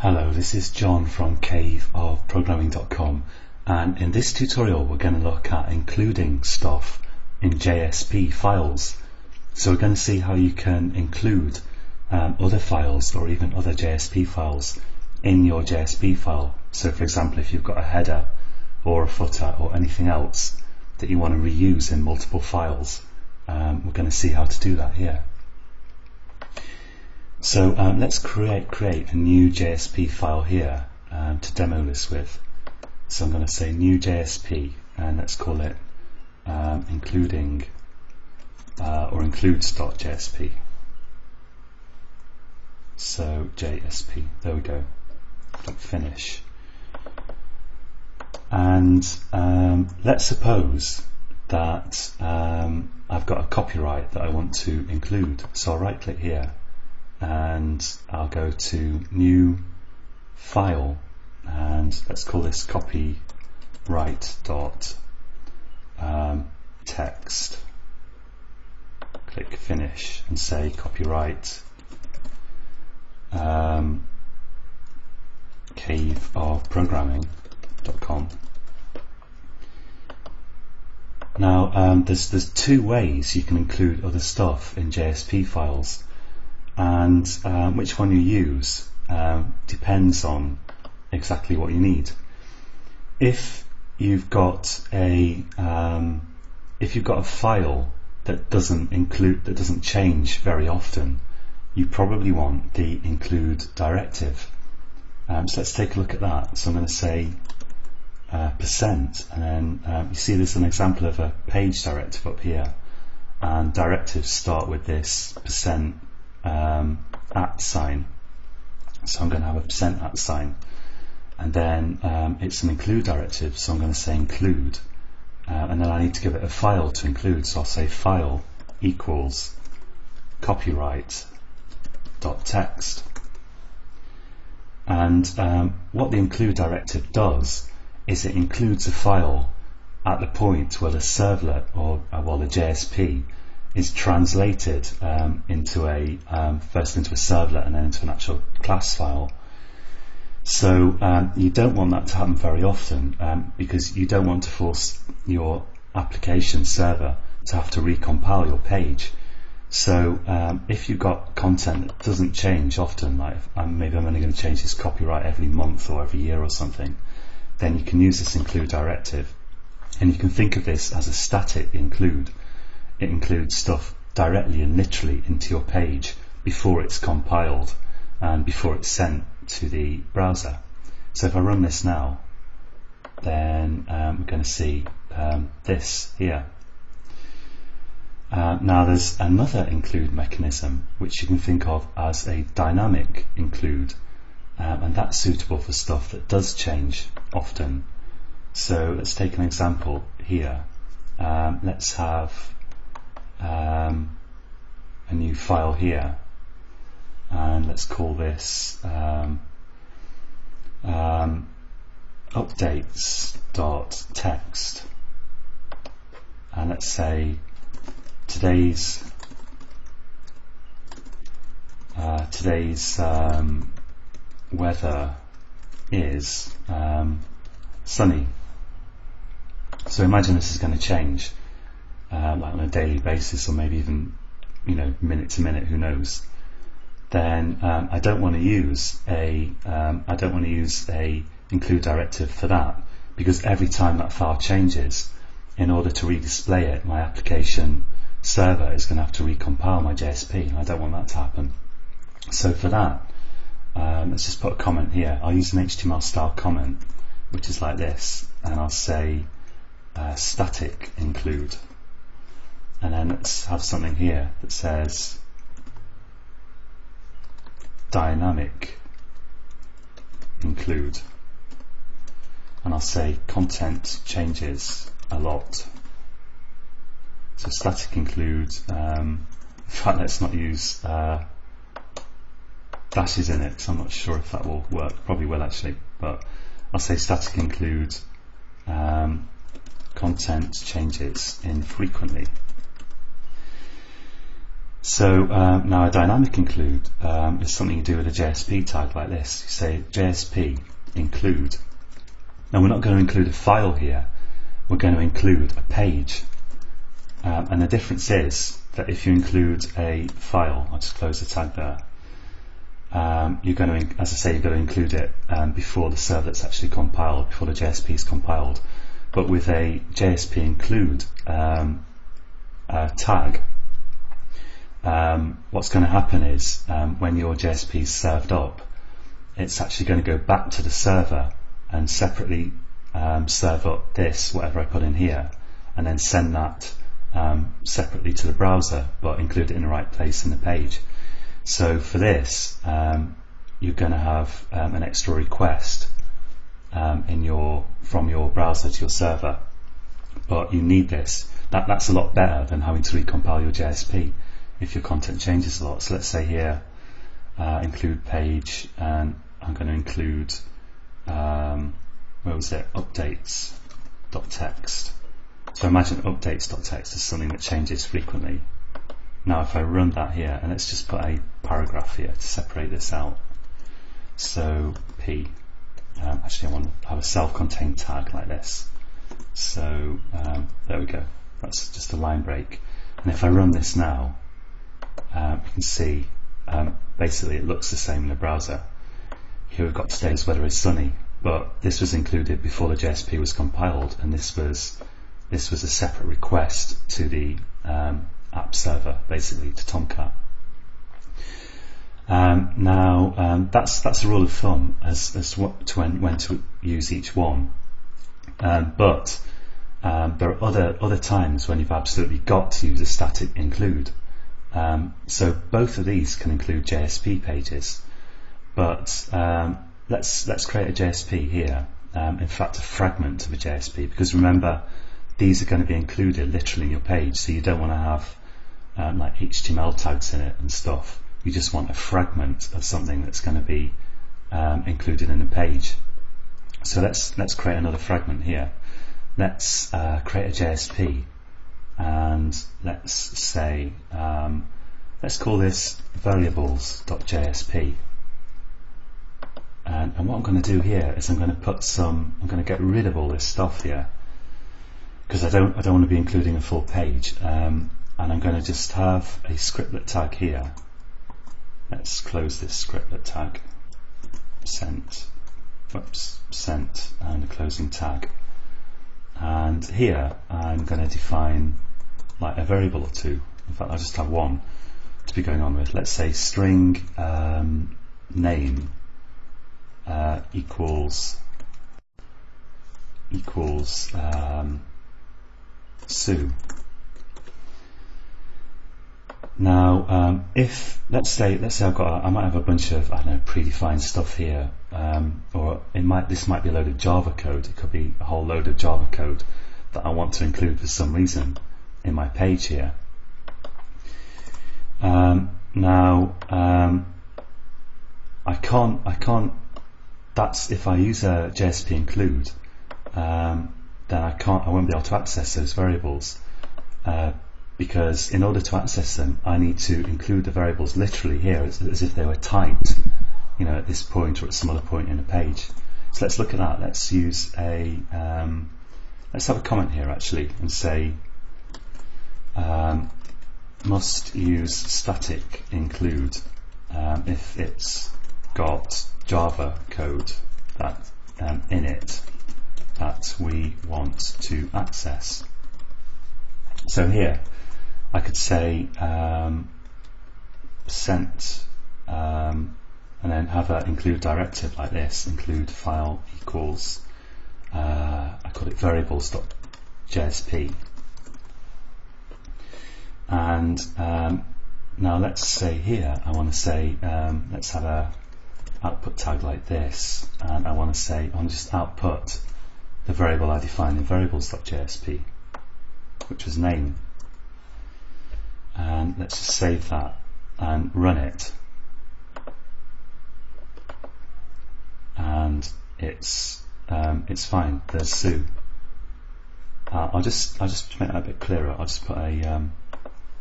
Hello, this is John from caveofprogramming.com, and in this tutorial we're going to look at including stuff in JSP files. So we're going to see how you can include other files or even other JSP files in your JSP file. So for example, if you've got a header or a footer or anything else that you want to reuse in multiple files, we're going to see how to do that here. So let's create a new JSP file here to demo this with. So I'm going to say new JSP and let's call it including or includes.jsp. So JSP, there we go. Click finish. And let's suppose that I've got a copyright that I want to include. So I'll right click here and I'll go to new file and let's call this copyright.text. Click finish and say copyright caveofprogramming.com. Now there's two ways you can include other stuff in JSP files, and which one you use depends on exactly what you need. If you've got a file that doesn't change very often, you probably want the include directive. So let's take a look at that. So I'm going to say percent, and then you see there's an example of a page directive up here, and directives start with this percent at sign. So I'm going to have a percent at sign, and then it's an include directive, so I'm going to say include, and then I need to give it a file to include, so I'll say file equals copyright.text. And what the include directive does is it includes a file at the point where the servlet or the JSP is translated into first into a servlet and then into an actual class file. So you don't want that to happen very often because you don't want to force your application server to have to recompile your page. So if you've got content that doesn't change often, like maybe I'm only going to change this copyright every month or every year or something, then you can use this include directive, and you can think of this as a static include. It includes stuff directly and literally into your page before it's compiled and before it's sent to the browser. So if I run this now, then we're going to see this here. Now there's another include mechanism which you can think of as a dynamic include, and that's suitable for stuff that does change often. So let's take an example here. Let's have a new file here, and let's call this updates.text, and let's say today's weather is sunny. So imagine this is going to change like on a daily basis, or maybe even minute to minute, who knows. Then I don't want to use a include directive for that, because every time that file changes, in order to redisplay it, my application server is going to have to recompile my JSP, and I don't want that to happen. So for that, let's just put a comment here. I'll use an HTML style comment, which is like this, and I'll say static include, and then let's have something here that says dynamic include, and I'll say content changes a lot. So static include, in fact let's not use dashes in it, so I'm not sure if that will work. Probably will actually, but I'll say static include content changes infrequently. So now a dynamic include is something you do with a JSP tag like this. You say JSP include. Now we're not going to include a file here, we're going to include a page. And the difference is that if you include a file, I'll just close the tag there, you're going to, as I say, you're going to include it before the servlet's actually compiled, before the JSP is compiled. But with a JSP include tag, what's going to happen is when your JSP is served up, it's actually going to go back to the server and separately serve up this, whatever I put in here, and then send that separately to the browser, but include it in the right place in the page. So for this, you're going to have an extra request from your browser to your server, but you need this. That's a lot better than having to recompile your JSP if your content changes a lot. So let's say here, include page, and I'm going to include where was it? Updates.txt. So imagine updates.txt is something that changes frequently. Now if I run that here, and let's just put a paragraph here to separate this out. So P, actually I want to have a self-contained tag like this. So there we go, that's just a line break. And if I run this now, you can see basically it looks the same in the browser. Here we've got today's weather is sunny, but this was included before the JSP was compiled, and this was a separate request to the app server, basically to Tomcat. That's a rule of thumb as to when to use each one. But there are other times when you've absolutely got to use a static include. So both of these can include JSP pages, but let's create a JSP here. In fact, a fragment of a JSP, because remember, these are going to be included literally in your page, so you don't want to have like HTML tags in it and stuff. You just want a fragment of something that's going to be included in the page. So let's create another fragment here. Let's create a JSP, and let's say let's call this variables.jsp. And what I'm going to do here is I'm going to get rid of all this stuff here, because I don't want to be including a full page, and I'm going to just have a scriptlet tag here. Let's close this scriptlet tag, sent, and a closing tag. And here I'm going to define like a variable or two. In fact, I'll just have one to be going on with. Let's say string name equals Sue. Now, if let's say I might have a bunch of, I don't know, predefined stuff here, or this might be a load of Java code. It could be a whole load of Java code that I want to include for some reason in my page here. I can't. That's if I use a JSP include, then I won't be able to access those variables. Because in order to access them, I need to include the variables literally here as if they were typed, at this point or at some other point in the page. So let's look at that. Let's use let's have a comment here actually and say must use static include if it's got Java code that in it that we want to access. So here I could say sent and then have an include directive like this, include file equals I call it variables.jsp, and now let's say here I want to say let's have a output tag like this, and I want to say I'll just output the variable I defined in variables.jsp, which was name. And let's just save that and run it, and it's fine. There's Sue. I'll just make that a bit clearer. I'll just put a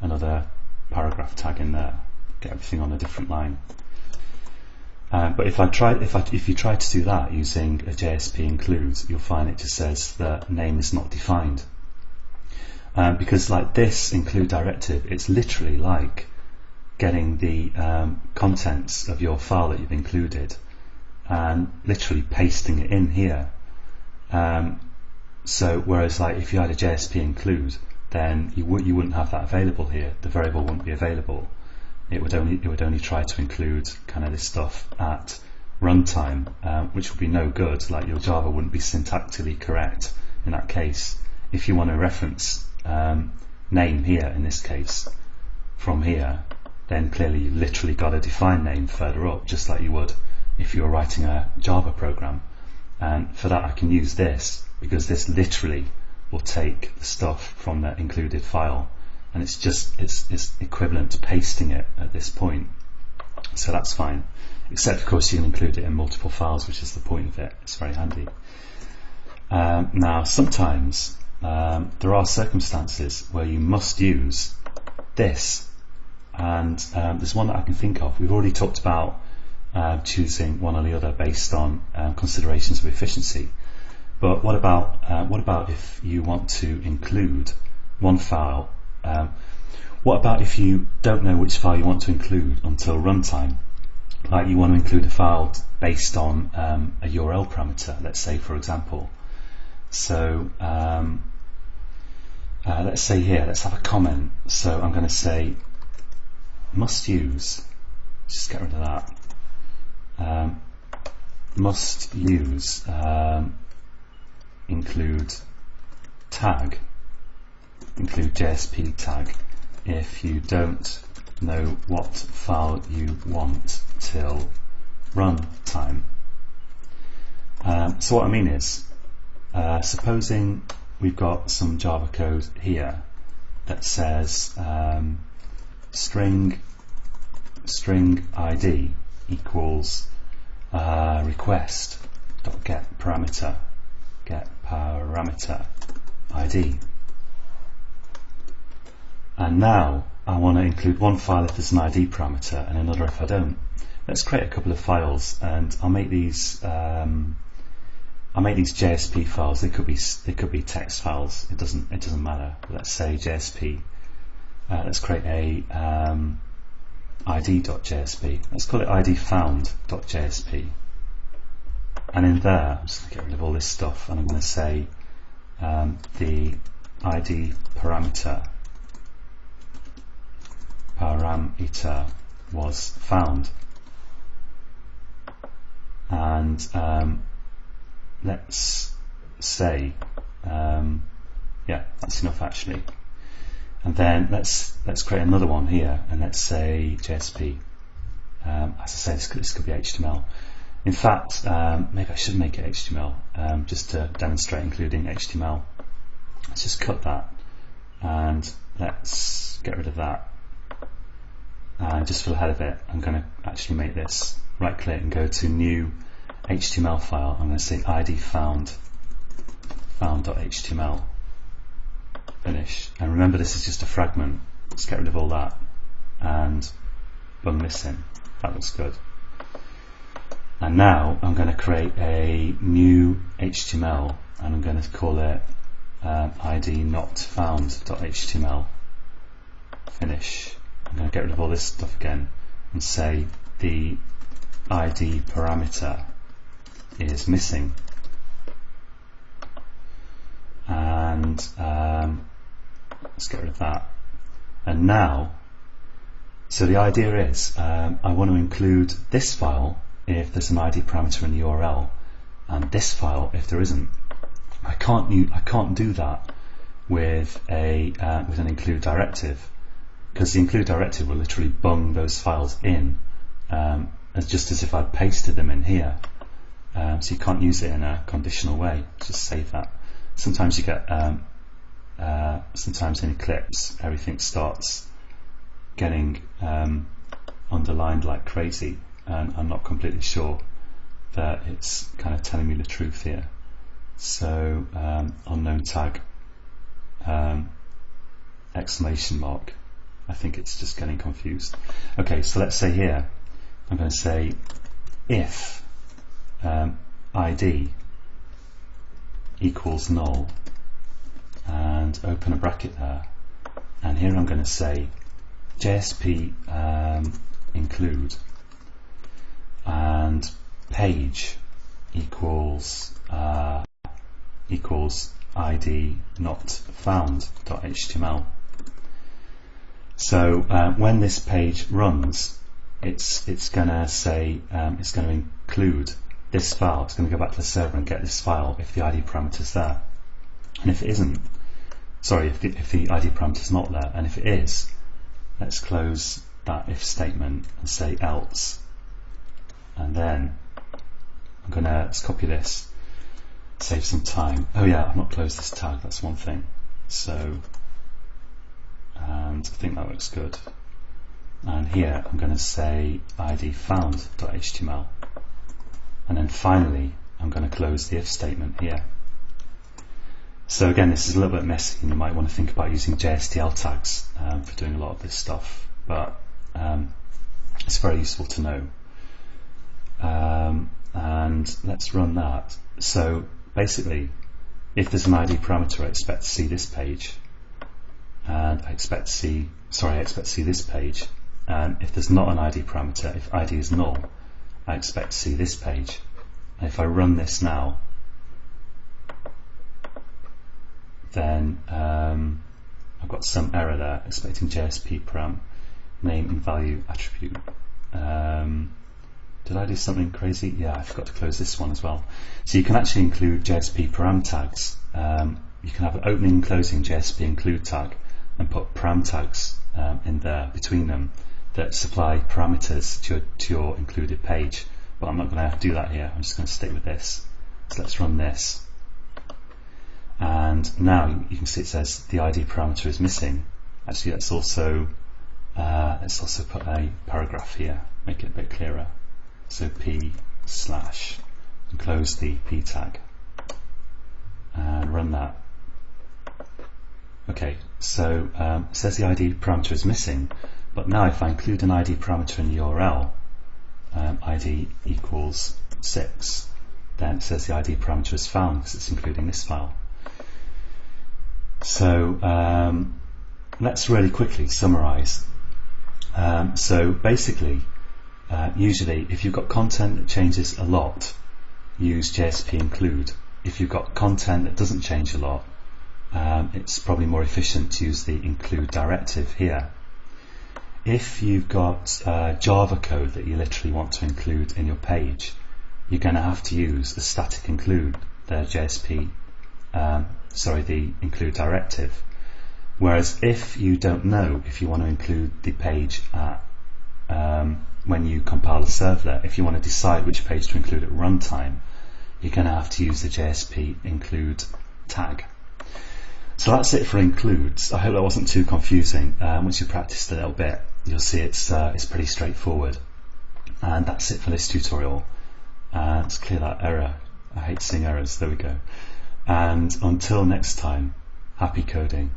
another paragraph tag in there, get everything on a different line. But if you try to do that using a JSP include, you'll find it just says that name is not defined. Because like this include directive, it's literally like getting the contents of your file that you've included and literally pasting it in here. So whereas like if you had a JSP include, then you wouldn't have that available here. The variable wouldn't be available. It would only try to include kind of this stuff at runtime, which would be no good. Like your Java wouldn't be syntactically correct in that case. If you want to reference name here in this case from here, then clearly you've literally got to define name further up, just like you would if you were writing a Java program. And for that I can use this, because this literally will take the stuff from the included file, and it's equivalent to pasting it at this point. So that's fine, except of course you can include it in multiple files, which is the point of it. It's very handy. Now sometimes there are circumstances where you must use this, and there's one that I can think of. We've already talked about choosing one or the other based on considerations of efficiency. But what about if you want to include one file? What about if you don't know which file you want to include until runtime? Like you want to include a file based on a URL parameter, let's say, for example. So let's say here, let's have a comment. So I'm going to say must use, just get rid of that, must use include tag, include JSP tag, if you don't know what file you want till runtime. So what I mean is, supposing we've got some Java code here that says string ID equals request dot get parameter ID, and now I want to include one file if there's an ID parameter and another if I don't. Let's create a couple of files, and I'll make these JSP files. They could be text files. It doesn't matter. Let's say JSP. Let's create a id.jsp. Let's call it idfound.jsp. And in there, I'm just going to get rid of all this stuff, and I'm going to say the ID parameter was found. And let's say, yeah, that's enough actually. And then let's create another one here, and let's say JSP. As I say, this could be HTML. In fact, maybe I should make it HTML, just to demonstrate including HTML. Let's just cut that, and let's get rid of that. And just for the head of it, I'm going to actually make this, right click and go to new HTML file. I'm going to say id found.html, finish. And remember, this is just a fragment. Let's get rid of all that, and bung this in. That looks good. And now I'm going to create a new HTML, and I'm going to call it id not found.html, finish. I'm going to get rid of all this stuff again and say the ID parameter is missing, and let's get rid of that. And now, so the idea is I want to include this file if there's an ID parameter in the URL, and this file if there isn't. I can't do that with an include directive, because the include directive will literally bung those files in just as if I'd pasted them in here. So you can't use it in a conditional way. Just save that. Sometimes you get sometimes in Eclipse everything starts getting underlined like crazy, and I'm not completely sure that it's kind of telling me the truth here. So unknown tag exclamation mark, I think it's just getting confused. Okay, so let's say here, I'm going to say if ID equals null, and open a bracket there, and here I'm going to say JSP include, and page equals ID not found.html. So when this page runs, it's going to say it's going to include this file. It's going to go back to the server and get this file if the ID parameter is there, and if it isn't, sorry, if the ID parameter is not there, and if it is, let's close that if statement and say else, and then I'm going to, let's copy this, save some time. Oh yeah, I've not closed this tag, that's one thing. So, and I think that looks good. And here I'm going to say ID found.html, and then finally I'm going to close the if statement here. So again, this is a little bit messy, and you might want to think about using JSTL tags for doing a lot of this stuff, but it's very useful to know. And let's run that. So basically, if there's an ID parameter, I expect to see this page, and I expect to see this page. And if there's not an ID parameter, if ID is null, I expect to see this page. And if I run this now, then I've got some error there, expecting JSP param name and value attribute. Did I do something crazy? Yeah, I forgot to close this one as well. So you can actually include JSP param tags. You can have an opening and closing JSP include tag and put param tags in there between them that supply parameters to your included page. But I'm not going to do that here. I'm just going to stick with this. So let's run this. And now you can see it says the ID parameter is missing. Actually, let's also put a paragraph here, make it a bit clearer. So p/ and close the p tag and run that. Okay, so it says the ID parameter is missing, but now if I include an ID parameter in the URL, ID equals 6, then it says the ID parameter is found because it's including this file. So let's really quickly summarize. So basically, usually if you've got content that changes a lot, use JSP include. If you've got content that doesn't change a lot, it's probably more efficient to use the include directive here. If you've got Java code that you literally want to include in your page, you're going to have to use the static include, the JSP, the include directive. Whereas if you don't know if you want to include the page at when you compile a servlet, if you want to decide which page to include at runtime, you're going to have to use the JSP include tag. So that's it for includes. I hope that wasn't too confusing. Once you practiced a little bit, you'll see it's pretty straightforward. And that's it for this tutorial. Let's clear that error. I hate seeing errors. There we go. And until next time, happy coding.